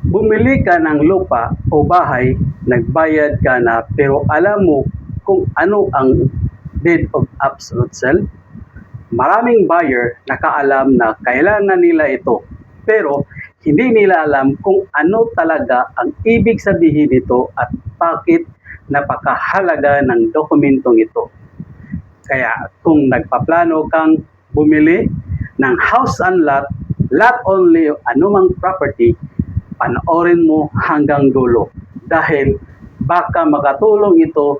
Bumili ka ng lupa o bahay, nagbayad ka na pero alam mo kung ano ang deed of absolute sale? Maraming buyer nakaalam na kailangan nila ito pero hindi nila alam kung ano talaga ang ibig sabihin nito at bakit napakahalaga ng dokumentong ito. Kaya kung nagpaplano kang bumili ng house and lot only o anumang property, panoorin mo hanggang dulo dahil baka makatulong ito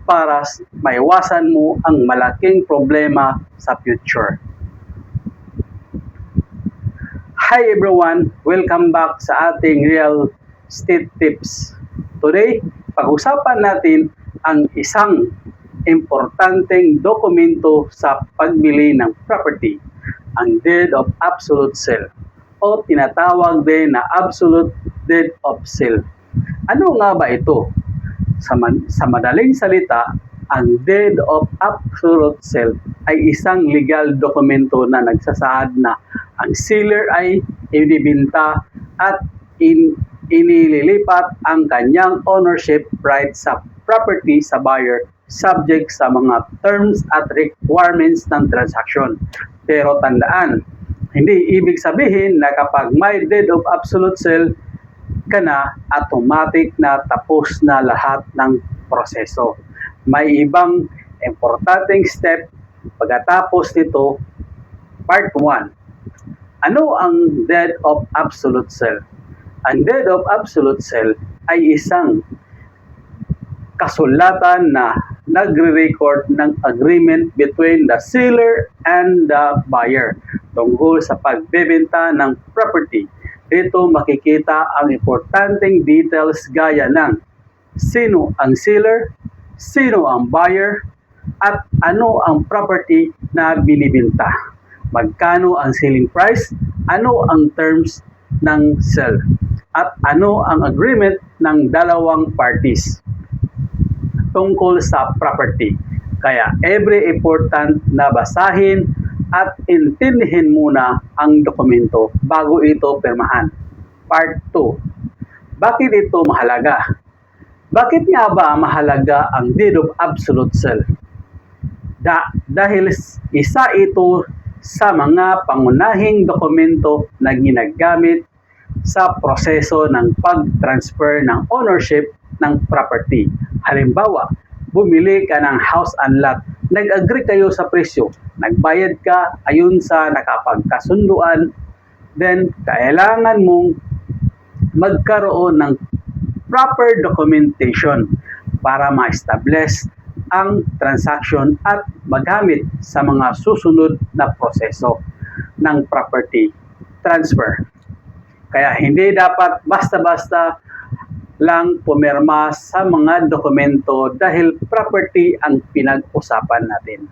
para maiwasan mo ang malaking problema sa future. Hi everyone! Welcome back sa ating Real Estate Tips. Today, pag-usapan natin ang isang importanteng dokumento sa pagbili ng property, ang Deed of Absolute Sale o tinatawag din na Absolute Deed of Sale. Ano nga ba ito? Sa madaling salita, ang Deed of Absolute Sale ay isang legal dokumento na nagsasaad na ang seller ay inibinta at inililipat ang kanyang ownership right sa property sa buyer subject sa mga terms at requirements ng transaction. Pero tandaan, hindi ibig sabihin na kapag may Deed of Absolute Sale ka na, automatic na tapos na lahat ng proseso. May ibang importanteng step pagkatapos nito. Part 1. Ano ang Deed of Absolute Sale? Ang Deed of Absolute Sale ay isang kasulatan na nagre-record ng agreement between the seller and the buyer tungkol sa pagbebenta ng property. Dito makikita ang importanteng details gaya ng sino ang seller, sino ang buyer, at ano ang property na binibenta. Magkano ang selling price, ano ang terms ng sale, at ano ang agreement ng dalawang parties tungkol sa property. Kaya every important na basahin at intindihin muna ang dokumento bago ito pirmahan. Part 2. Bakit ito mahalaga? Bakit nga ba mahalaga ang Deed of Absolute Sale? Dahil isa ito sa mga pangunahing dokumento na ginagamit sa proseso ng pag-transfer ng ownership ng property. Halimbawa, bumili ka ng house and lot, nag-agree kayo sa presyo, nagbayad ka ayon sa nakapagkasunduan, then kailangan mong magkaroon ng proper documentation para ma-establish ang transaction at magamit sa mga susunod na proseso ng property transfer. Kaya hindi dapat basta-basta lang pumirma sa mga dokumento dahil property ang pinag-usapan natin.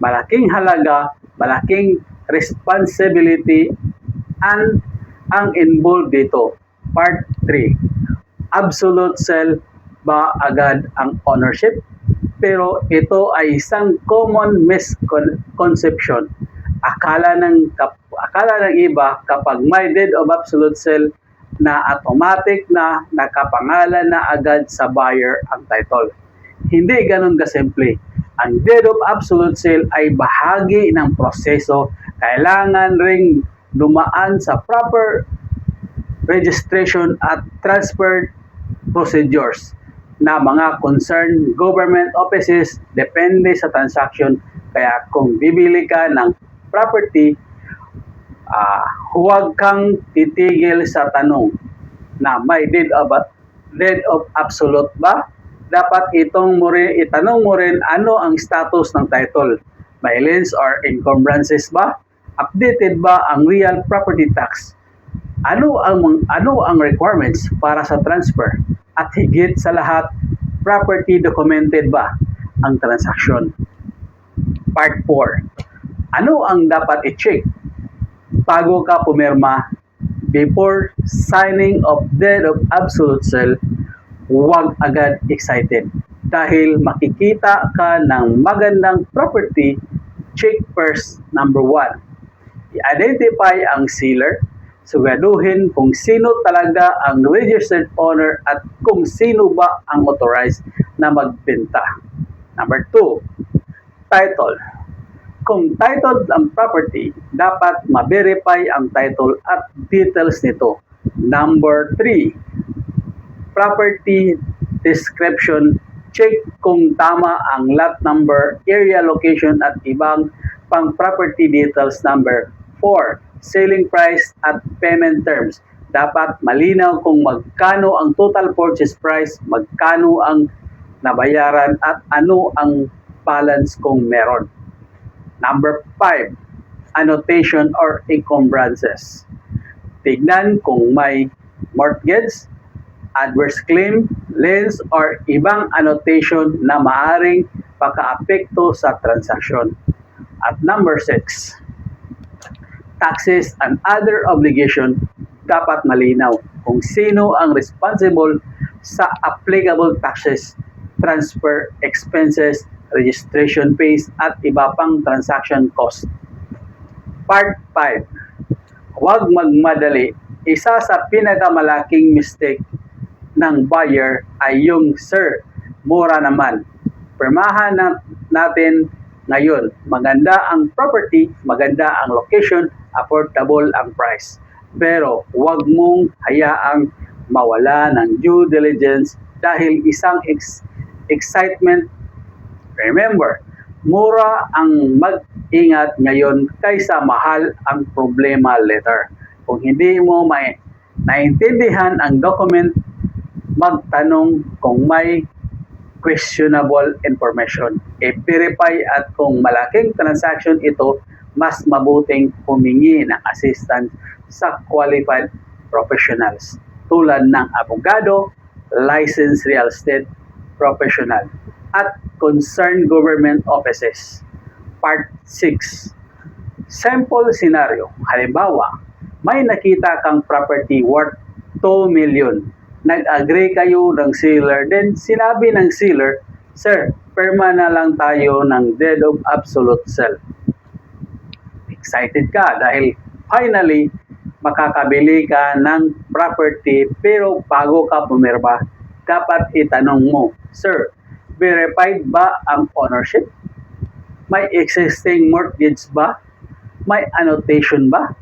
Malaking halaga, malaking responsibility and ang involved dito. Part 3. Absolute sale ba agad ang ownership? Pero ito ay isang common misconception. Akala ng iba kapag may Deed of Absolute Sale na automatic na nakapangalan na agad sa buyer ang title. Hindi ganun kasimple. Ang Deed of Absolute Sale ay bahagi ng proseso. Kailangan ring dumaan sa proper registration at transfer procedures na mga concerned government offices depende sa transaction. Kaya kung bibili ka ng property, huwag kang titigil sa tanong na may Deed of Absolute ba? Dapat itanong mo rin ano ang status ng title. May liens or encumbrances ba? Updated ba ang real property tax? Ano ang requirements para sa transfer? At higit sa lahat, property documented ba ang transaction? Part 4. Ano ang dapat i-check bago ka pumirma? Before signing of Deed of Absolute Sale, huwag agad excited dahil makikita ka ng magandang property. Check first, number 1. I-identify ang seller. Siguraduhin kung sino talaga ang registered owner at kung sino ba ang authorized na magbenta. Number 2, title. Kung titled ang property, dapat ma-verify ang title at details nito. Number 3, property description. Check kung tama ang lot number, area location at ibang pang property details. Number 4, selling price at payment terms. Dapat malinaw kung magkano ang total purchase price, magkano ang nabayaran at ano ang balance kung meron. Number 5, annotation or encumbrances. Tignan kung may mortgage, adverse claim, liens, or ibang annotation na maaring paka-apekto sa transaksyon. At number 6, taxes and other obligation. Dapat malinaw kung sino ang responsible sa applicable taxes, transfer expenses, registration fees, at iba pang transaction cost. Part 5, huwag magmadali. Isa sa pinakamalaking mistake ng buyer ay yung, "Sir, mura naman. Pirmahan natin ngayon. Maganda ang property, maganda ang location, affordable ang price." Pero huwag mong hayaang mawala ng due diligence dahil isang excitement. Remember, mura ang mag-ingat ngayon kaysa mahal ang problema later. Kung hindi mo may naintindihan ang document, magtanong kung may questionable information. I-verify at kung malaking transaction ito, mas mabuting humingi ng assistance sa qualified professionals tulad ng abogado, licensed real estate professional, at concerned government offices. Part 6, simple scenario. Halimbawa, may nakita kang property worth 2 million. Nag-agree kayo ng seller, then sinabi ng seller, "Sir, perma na lang tayo ng deed of absolute sale." Excited ka dahil finally makakabili ka ng property, pero bago ka pumirma, dapat itanong mo, "Sir, verified ba ang ownership? May existing mortgage ba? May annotation ba?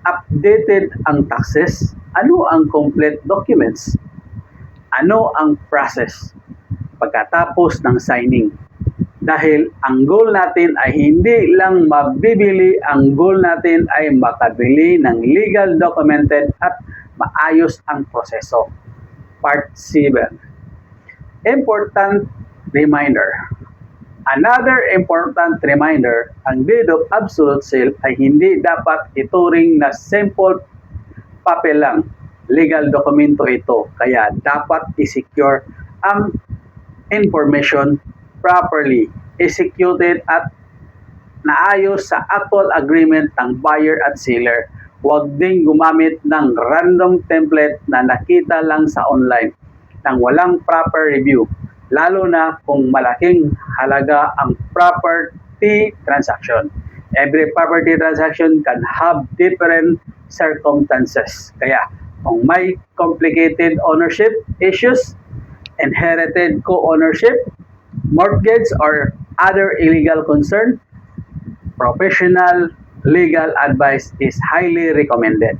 Updated ang taxes? Ano ang complete documents? Ano ang process pagkatapos ng signing?" Dahil ang goal natin ay hindi lang mabibili, ang goal natin ay makabili ng legal documented at maayos ang proseso. Part 7, important reminder. Another important reminder, ang deed of absolute sale ay hindi dapat ituring na simple papel lang. Legal dokumento ito, kaya dapat i-secure ang information properly executed at naayos sa actual agreement ng buyer at seller. Huwag ding gumamit ng random template na nakita lang sa online nang walang proper review, lalo na kung malaking halaga ang property transaction. Every property transaction can have different circumstances. Kaya kung may complicated ownership issues, inherited co-ownership, mortgage, or other illegal concern, professional legal advice is highly recommended.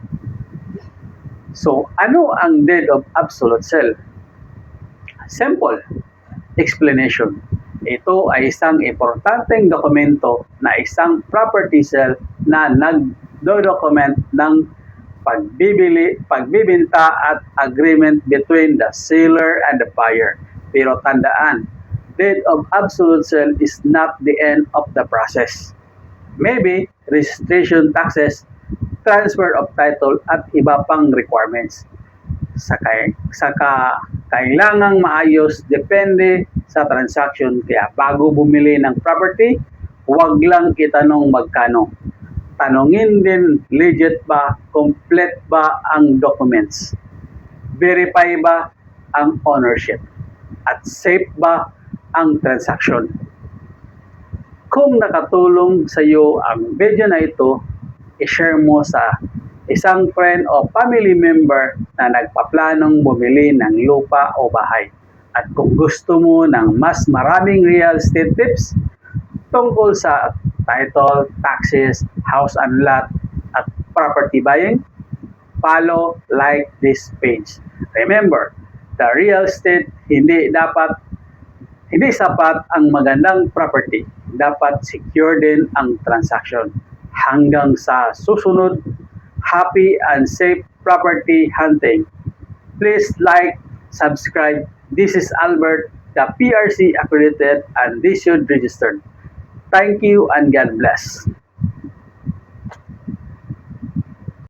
So, ano ang deed of absolute sale? Simple explanation. Ito ay isang importanteng dokumento na isang property sale na nagdo-document ng pagbibenta at agreement between the seller and the buyer. Pero tandaan, deed of absolute sale is not the end of the process. Maybe registration taxes, transfer of title, at iba pang requirements. Sa kailangang maayos, depende sa transaction. Kaya bago bumili ng property, huwag lang itanong magkano. Tanungin din, legit ba, complete ba ang documents? Verify ba ang ownership? At safe ba ang transaction? Kung nakatulong sa iyo ang video na ito, i-share mo sa isang friend o family member na nagpaplanong bumili ng lupa o bahay. At kung gusto mo ng mas maraming real estate tips tungkol sa title, taxes, house and lot, at property buying, follow, like this page. Remember, the real estate hindi sapat ang magandang property. Dapat secure din ang transaction. Hanggang sa susunod, happy and safe property hunting. Please like, subscribe. This is Albert, the PRC accredited and issued registered. Thank you and God bless.